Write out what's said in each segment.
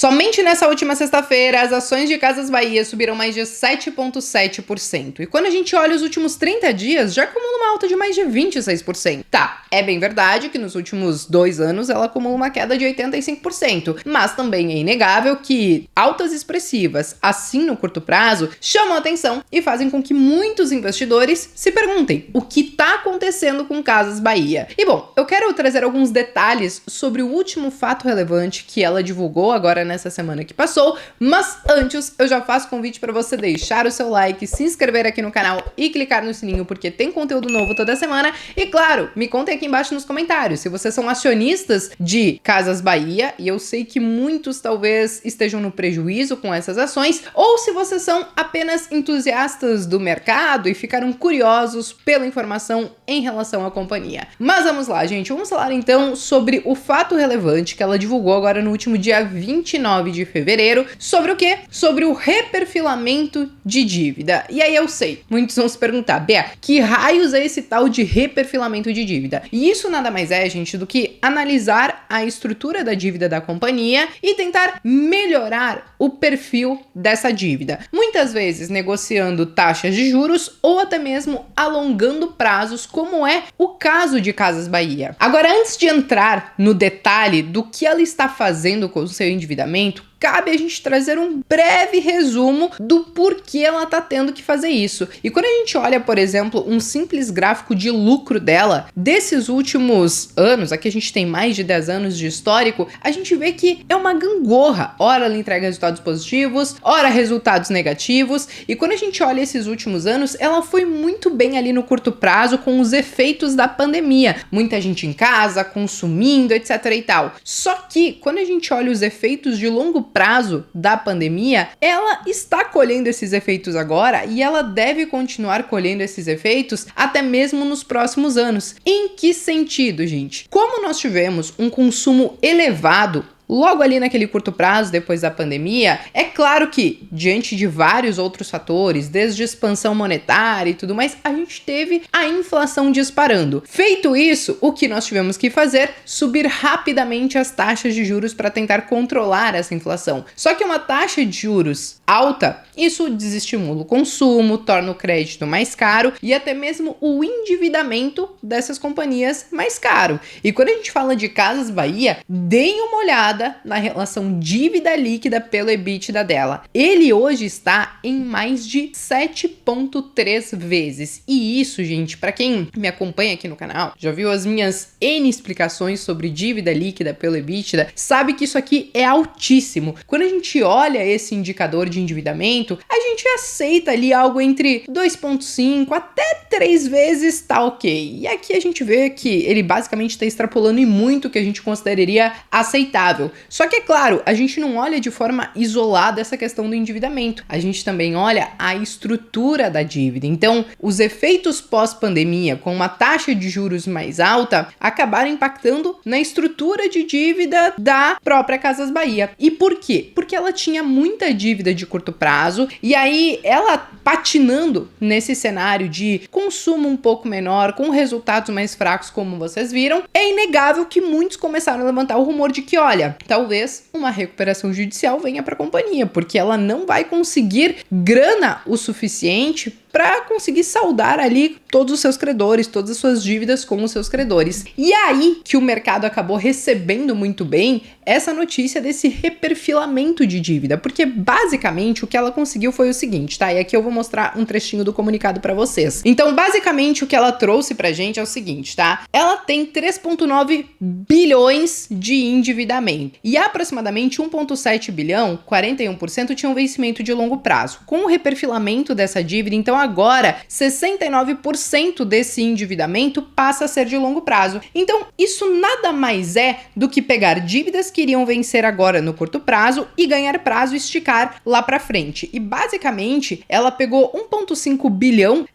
Somente nessa última sexta-feira, as ações de Casas Bahia subiram mais de 7,7%. E quando a gente olha os últimos 30 dias, já acumula uma alta de mais de 26%. Tá, é bem verdade que nos últimos 2 anos ela acumula uma queda de 85%, mas também é inegável que altas expressivas, assim no curto prazo, chamam a atenção e fazem com que muitos investidores se perguntem o que está acontecendo com Casas Bahia. E bom, eu quero trazer alguns detalhes sobre o último fato relevante que ela divulgou agora nessa semana que passou, mas antes eu já faço convite para você deixar o seu like, se inscrever aqui no canal e clicar no sininho porque tem conteúdo novo toda semana. E claro, me contem aqui embaixo nos comentários se vocês são acionistas de Casas Bahia, e eu sei que muitos talvez estejam no prejuízo com essas ações, ou se vocês são apenas entusiastas do mercado e ficaram curiosos pela informação em relação à companhia. Mas vamos lá, gente, vamos falar então sobre o fato relevante que ela divulgou agora no último dia 29 de fevereiro, sobre o quê? Sobre o reperfilamento de dívida. E aí eu sei, muitos vão se perguntar, Bea, que raios é esse tal de reperfilamento de dívida? E isso nada mais é, gente, do que analisar a estrutura da dívida da companhia e tentar melhorar o perfil dessa dívida. Muitas vezes negociando taxas de juros ou até mesmo alongando prazos, como é o caso de Casas Bahia. Agora, antes de entrar no detalhe do que ela está fazendo com o seu endividamento, cabe a gente trazer um breve resumo do porquê ela tá tendo que fazer isso. E quando a gente olha, por exemplo, um simples gráfico de lucro dela, desses últimos anos, aqui a gente tem mais de 10 anos de histórico, a gente vê que é uma gangorra. Ora ela entrega resultados positivos, ora resultados negativos, e quando a gente olha esses últimos anos, ela foi muito bem ali no curto prazo com os efeitos da pandemia. Muita gente em casa, consumindo, etc e tal. Só que quando a gente olha os efeitos de longo prazo da pandemia, ela está colhendo esses efeitos agora e ela deve continuar colhendo esses efeitos até mesmo nos próximos anos. Em que sentido, gente? Como nós tivemos um consumo elevado logo ali naquele curto prazo, depois da pandemia, é claro que, diante de vários outros fatores, desde expansão monetária e tudo mais, a gente teve a inflação disparando. Feito isso, o que nós tivemos que fazer? Subir rapidamente as taxas de juros para tentar controlar essa inflação. Só que uma taxa de juros alta, isso desestimula o consumo, torna o crédito mais caro e até mesmo o endividamento dessas companhias mais caro. E quando a gente fala de Casas Bahia, deem uma olhada na relação dívida líquida pelo EBITDA dela. Ele hoje está em mais de 7,3 vezes. E isso, gente, para quem me acompanha aqui no canal, já viu as minhas N explicações sobre dívida líquida pelo EBITDA, sabe que isso aqui é altíssimo. Quando a gente olha esse indicador de endividamento, a gente aceita ali algo entre 2,5 até 3 vezes, tá ok. E aqui a gente vê que ele basicamente está extrapolando e muito o que a gente consideraria aceitável. Só que é claro, a gente não olha de forma isolada essa questão do endividamento. A gente também olha a estrutura da dívida. Então, os efeitos pós-pandemia, com uma taxa de juros mais alta, acabaram impactando na estrutura de dívida da própria Casas Bahia. E por quê? Porque ela tinha muita dívida de curto prazo e aí ela patinando nesse cenário de consumo um pouco menor, com resultados mais fracos, como vocês viram, é inegável que muitos começaram a levantar o rumor de que, olha, talvez uma recuperação judicial venha para a companhia, porque ela não vai conseguir grana o suficiente para conseguir saldar ali todos os seus credores, todas as suas dívidas com os seus credores. E aí que o mercado acabou recebendo muito bem essa notícia desse reperfilamento de dívida, porque basicamente o que ela conseguiu foi o seguinte, tá? E aqui eu vou mostrar um trechinho do comunicado para vocês. Então, basicamente o que ela trouxe pra gente é o seguinte, tá? Ela tem 3,9 bilhões de endividamento e aproximadamente 1,7 bilhão, 41% tinham vencimento de longo prazo. Com o reperfilamento dessa dívida, então agora 69% desse endividamento passa a ser de longo prazo. Então, isso nada mais é do que pegar dívidas que iriam vencer agora no curto prazo e ganhar prazo e esticar lá para frente. E basicamente, ela pegou 1,5 bilhão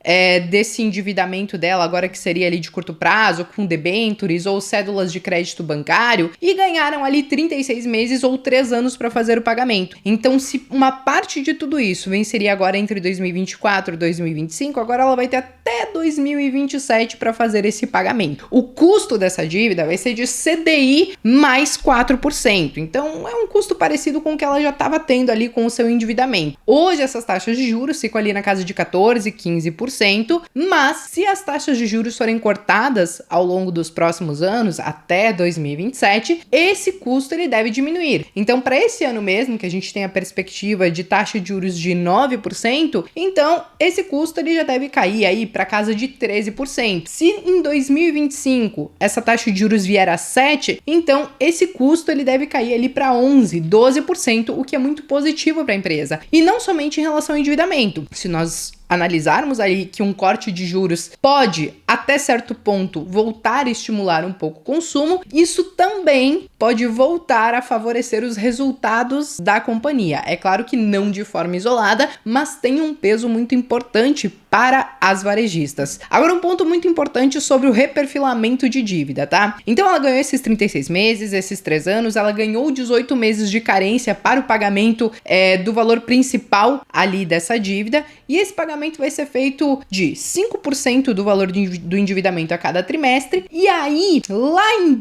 desse endividamento dela, agora que seria ali de curto prazo, com debêntures ou cédulas de crédito bancário, e ganharam ali 36 meses ou 3 anos para fazer o pagamento. Então, se uma parte de tudo isso venceria agora entre 2024 e 2025, agora ela vai ter até 2027 para fazer esse pagamento. O custo dessa dívida vai ser de CDI mais 4%. Então, é um custo parecido com o que ela já estava tendo ali com o seu endividamento. Hoje, essas taxas de juros ficam ali na casa de 14%, 15%, mas se as taxas de juros forem cortadas ao longo dos próximos anos, até 2027, esse custo ele deve diminuir. Então, para esse ano mesmo, que a gente tem a perspectiva de taxa de juros de 9%, então esse custo ele já deve cair aí para casa de 13%. Se em 2025 essa taxa de juros vier a 7%, então esse custo ele deve cair ali para 11%, 12%, o que é muito positivo para a empresa. E não somente em relação ao endividamento. Se nós analisarmos aí que um corte de juros pode, até certo ponto, voltar a estimular um pouco o consumo, isso também pode voltar a favorecer os resultados da companhia. É claro que não de forma isolada, mas tem um peso muito importante para as varejistas. Agora, um ponto muito importante sobre o reperfilamento de dívida, tá? Então, ela ganhou esses 36 meses, esses 3 anos, ela ganhou 18 meses de carência para o pagamento do valor principal ali dessa dívida, e esse pagamento vai ser feito de 5% do valor do endividamento a cada trimestre, e aí,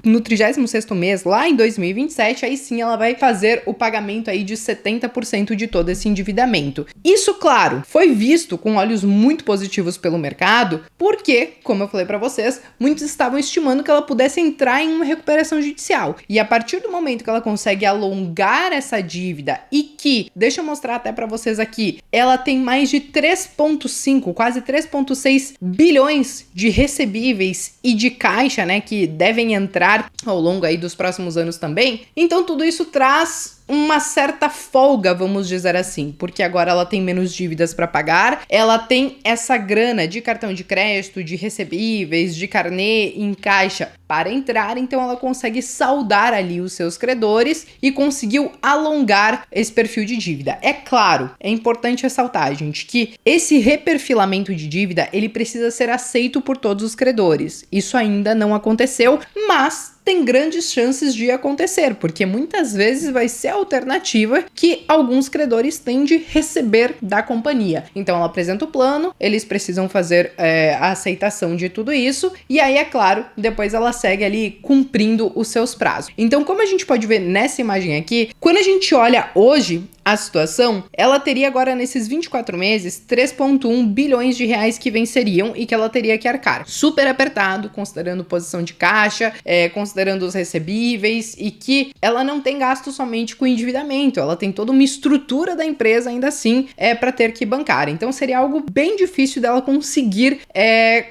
no 36º mês, lá em 2027, aí sim ela vai fazer o pagamento aí de 70% de todo esse endividamento. Isso, claro, foi visto com olhos muito positivos pelo mercado, porque, como eu falei para vocês, muitos estavam estimando que ela pudesse entrar em uma recuperação judicial. E a partir do momento que ela consegue alongar essa dívida e que, deixa eu mostrar até para vocês aqui, ela tem mais de 3,5, quase 3,6 bilhões de recebíveis e de caixa, né, que devem entrar ao longo aí dos próximos anos também. Então tudo isso traz uma certa folga, vamos dizer assim, porque agora ela tem menos dívidas para pagar, ela tem essa grana de cartão de crédito, de recebíveis, de carnê em caixa para entrar, então ela consegue saldar ali os seus credores e conseguiu alongar esse perfil de dívida. É claro, é importante ressaltar, gente, que esse reperfilamento de dívida, ele precisa ser aceito por todos os credores. Isso ainda não aconteceu, mas tem grandes chances de acontecer, porque muitas vezes vai ser a alternativa que alguns credores têm de receber da companhia. Então ela apresenta o plano, eles precisam fazer a aceitação de tudo isso, e aí, é claro, depois ela segue ali cumprindo os seus prazos. Então, como a gente pode ver nessa imagem aqui, quando a gente olha hoje a situação, ela teria agora nesses 24 meses 3,1 bilhões de reais que venceriam e que ela teria que arcar. Super apertado, considerando posição de caixa, considerando os recebíveis, e que ela não tem gasto somente com endividamento, ela tem toda uma estrutura da empresa ainda assim para ter que bancar. Então seria algo bem difícil dela conseguir,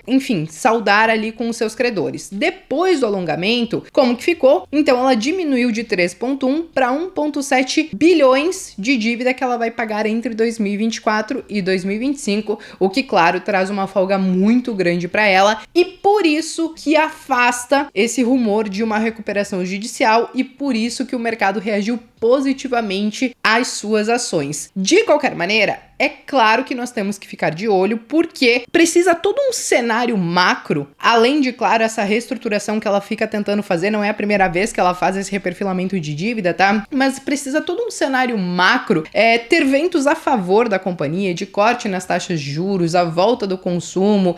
enfim, saldar ali com os seus credores. Depois do alongamento, como que ficou? Então ela diminuiu de 3,1 para 1,7 bilhões de dívida que ela vai pagar entre 2024 e 2025, o que, claro, traz uma folga muito grande para ela, e por isso que afasta esse rumor de uma recuperação judicial, e por isso que o mercado reagiu positivamente às suas ações. De qualquer maneira, é claro que nós temos que ficar de olho, porque precisa todo um cenário macro, além de, claro, essa reestruturação que ela fica tentando fazer, não é a primeira vez que ela faz esse reperfilamento de dívida, tá? Mas precisa todo um cenário macro, ter ventos a favor da companhia, de corte nas taxas de juros, a volta do consumo,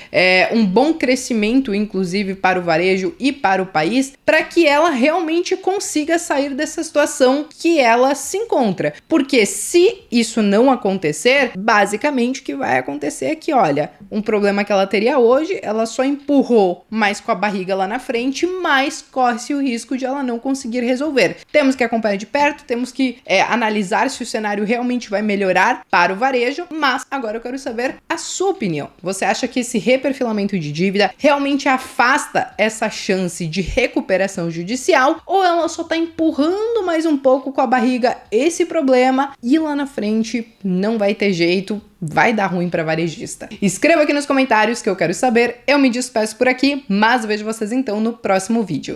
um bom crescimento, inclusive, para o varejo e para o país, para que ela realmente consiga sair dessa situação que ela se encontra. Porque se isso não acontecer, basicamente o que vai acontecer é que, olha, um problema que ela teria hoje, ela só empurrou mais com a barriga lá na frente, mas corre-se o risco de ela não conseguir resolver. Temos que acompanhar de perto, temos que analisar se o cenário realmente vai melhorar para o varejo, mas agora eu quero saber a sua opinião. Você acha que esse reperfilamento de dívida realmente afasta essa chance de recuperação judicial, ou ela só está empurrando mais um pouco com a barriga esse problema e lá na frente não vai ter jeito, vai dar ruim para varejista? Escreva aqui nos comentários que eu quero saber. Eu me despeço por aqui, mas vejo vocês então no próximo vídeo.